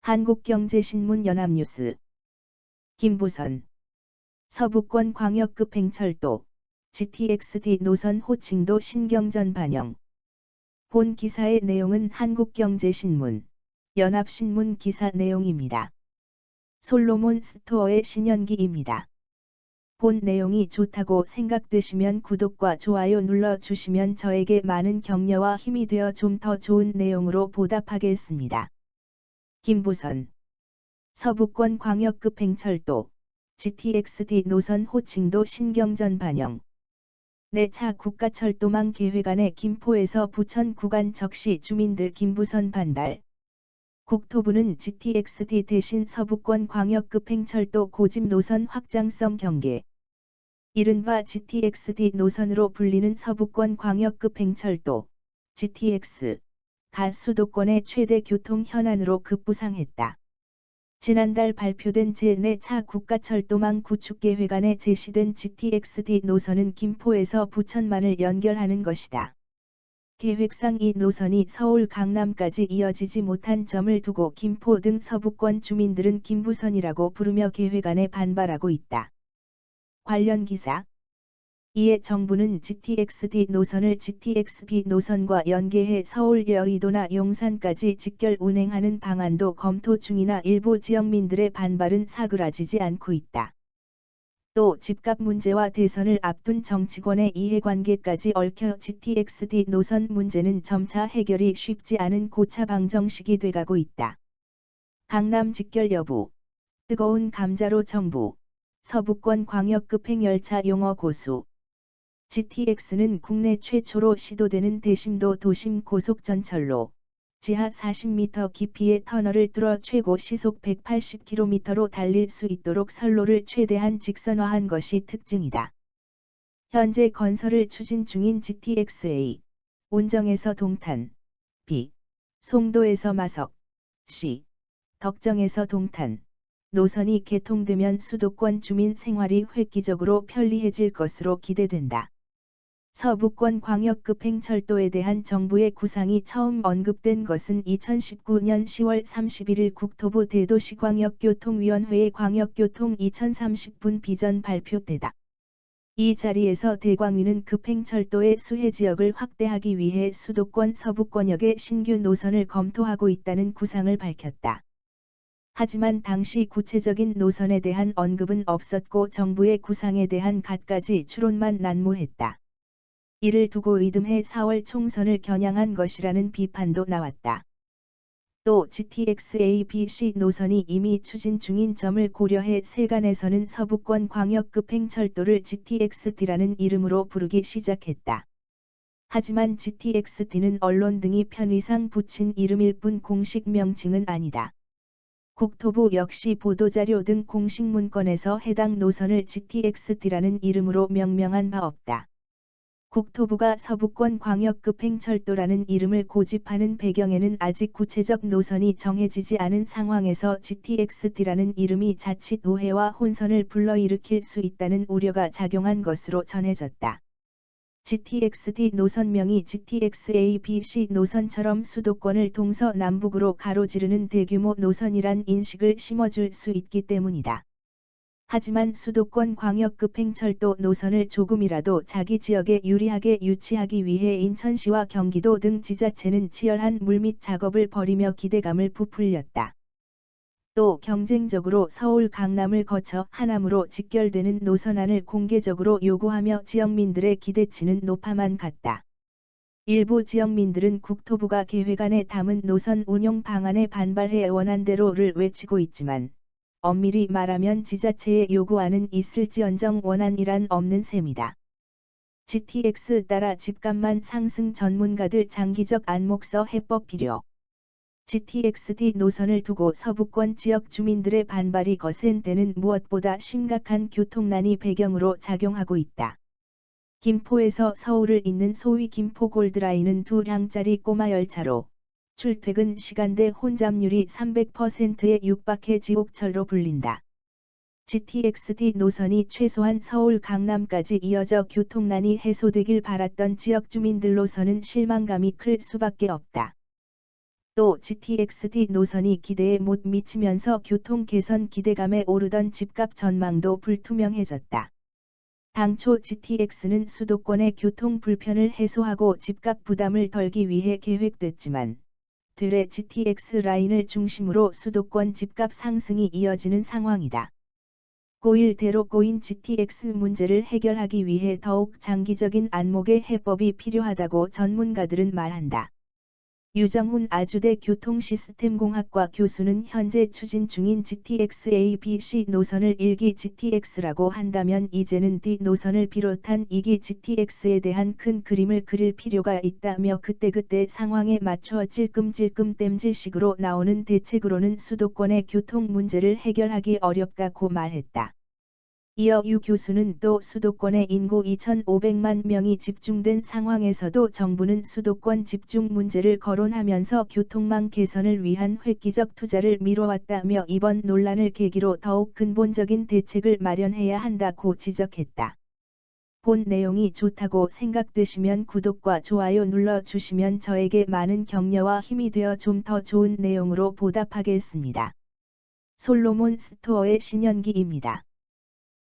한국경제신문 연합뉴스. 김부선. 서부권 광역급행철도 GTX-D 노선 호칭도 신경전 반영. 본 기사의 내용은 한국경제신문, 연합신문 기사 내용입니다. 솔로몬 스토어의 신현기입니다. 본 내용이 좋다고 생각되시면 구독과 좋아요 눌러주시면 저에게 많은 격려와 힘이 되어 좀 더 좋은 내용으로 보답하겠습니다. 김부선. 서부권 광역급행철도 GTX-D 노선 호칭도 신경전 반영. 4차 국가철도망 계획안에 김포에서 부천 구간 적시 주민들 김부선 반발. 국토부는 GTX-D 대신 서부권 광역급행철도 고집 노선 확장성 경계. 이른바 GTX-D 노선으로 불리는 서부권 광역급행철도 GTX-가 수도권의 최대 교통 현안으로 급부상했다. 지난달 발표된 제4차 국가철도망 구축계획안에 제시된 GTX-D 노선은 김포에서 부천만을 연결하는 것이다. 계획상 이 노선이 서울 강남까지 이어지지 못한 점을 두고 김포 등 서부권 주민들은 김부선이라고 부르며 계획안에 반발하고 있다. 관련 기사. 이에 정부는 GTX-D 노선을 GTX-B 노선과 연계해 서울 여의도나 용산까지 직결 운행하는 방안도 검토 중이나 일부 지역민들의 반발은 사그라지지 않고 있다. 또 집값 문제와 대선을 앞둔 정치권의 이해관계까지 얽혀 GTX-D 노선 문제는 점차 해결이 쉽지 않은 고차 방정식이 돼가고 있다. 강남 직결 여부. 뜨거운 감자로 정부. 서부권 광역급행열차 용어 고수. GTX는 국내 최초로 시도되는 대심도 도심 고속전철로 지하 40m 깊이의 터널을 뚫어 최고 시속 180km로 달릴 수 있도록 선로를 최대한 직선화한 것이 특징이다. 현재 건설을 추진 중인 GTX-A, 운정에서 동탄, B, 송도에서 마석, C, 덕정에서 동탄, 노선이 개통되면 수도권 주민 생활이 획기적으로 편리해질 것으로 기대된다. 서부권 광역급행철도에 대한 정부의 구상이 처음 언급된 것은 2019년 10월 31일 국토부 대도시광역교통위원회의 광역교통 2030분 비전 발표 때다. 이 자리에서 대광위는 급행철도의 수혜지역을 확대하기 위해 수도권 서부권역의 신규 노선을 검토하고 있다는 구상을 밝혔다. 하지만 당시 구체적인 노선에 대한 언급은 없었고 정부의 구상에 대한 갖가지 추론만 난무했다. 이를 두고 이듬해 4월 총선을 겨냥한 것이라는 비판도 나왔다. 또 GTX-A, B, C 노선이 이미 추진 중인 점을 고려해 세간에서는 서부권 광역급행철도를 GTX-D라는 이름으로 부르기 시작했다. 하지만 GTX-D는 언론 등이 편의상 붙인 이름일 뿐 공식 명칭은 아니다. 국토부 역시 보도자료 등 공식 문건에서 해당 노선을 GTX-D라는 이름으로 명명한 바 없다. 국토부가 서부권 광역급행철도라는 이름을 고집하는 배경에는 아직 구체적 노선이 정해지지 않은 상황에서 GTX-D라는 이름이 자칫 오해와 혼선을 불러일으킬 수 있다는 우려가 작용한 것으로 전해졌다. GTX-D 노선명이 GTX-A, B, C 노선처럼 수도권을 동서남북으로 가로지르는 대규모 노선이란 인식을 심어줄 수 있기 때문이다. 하지만 수도권 광역급행철도 노선을 조금이라도 자기 지역에 유리하게 유치하기 위해 인천시와 경기도 등 지자체는 치열한 물밑 작업을 벌이며 기대감을 부풀렸다. 또 경쟁적으로 서울 강남을 거쳐 하남으로 직결되는 노선안을 공개적으로 요구하며 지역민들의 기대치는 높아만 갔다. 일부 지역민들은 국토부가 계획안에 담은 노선 운용 방안에 반발해 원안대로를 외치고 있지만 엄밀히 말하면 지자체의 요구안은 있을지언정 원안이란 없는 셈이다. GTX 따라 집값만 상승 전문가들 장기적 안목서 해법 필요. GTX-D 노선을 두고 서부권 지역 주민들의 반발이 거센 데는 무엇보다 심각한 교통난이 배경으로 작용하고 있다. 김포에서 서울을 잇는 소위 김포 골드라인은 2량짜리 꼬마 열차로 출퇴근 시간대 혼잡률이 300%에 육박해 지옥철로 불린다. GTX-D 노선이 최소한 서울 강남까지 이어져 교통난이 해소되길 바랐던 지역 주민들로서는 실망감이 클 수밖에 없다. 또 GTX-D 노선이 기대에 못 미치면서 교통 개선 기대감에 오르던 집값 전망도 불투명해졌다. 당초 GTX는 수도권의 교통 불편을 해소하고 집값 부담을 덜기 위해 계획됐지만 들의 GTX 라인을 중심으로 수도권 집값 상승이 이어지는 상황이다. 고일대로 꼬인 GTX 문제를 해결하기 위해 더욱 장기적인 안목의 해법이 필요하다고 전문가들은 말한다. 유정훈 아주대 교통시스템공학과 교수는 현재 추진 중인 GTX A, B, C 노선을 1기 GTX라고 한다면 이제는 D 노선을 비롯한 2기 GTX에 대한 큰 그림을 그릴 필요가 있다며 그때그때 상황에 맞춰 찔끔찔끔 땜질식으로 나오는 대책으로는 수도권의 교통 문제를 해결하기 어렵다고 말했다. 이어 유 교수는 또 수도권의 인구 2,500만 명이 집중된 상황에서도 정부는 수도권 집중 문제를 거론하면서 교통망 개선을 위한 획기적 투자를 미뤄왔다며 이번 논란을 계기로 더욱 근본적인 대책을 마련해야 한다고 지적했다. 본 내용이 좋다고 생각되시면 구독과 좋아요 눌러주시면 저에게 많은 격려와 힘이 되어 좀 더 좋은 내용으로 보답하겠습니다. 솔로몬 스토어의 신현기입니다.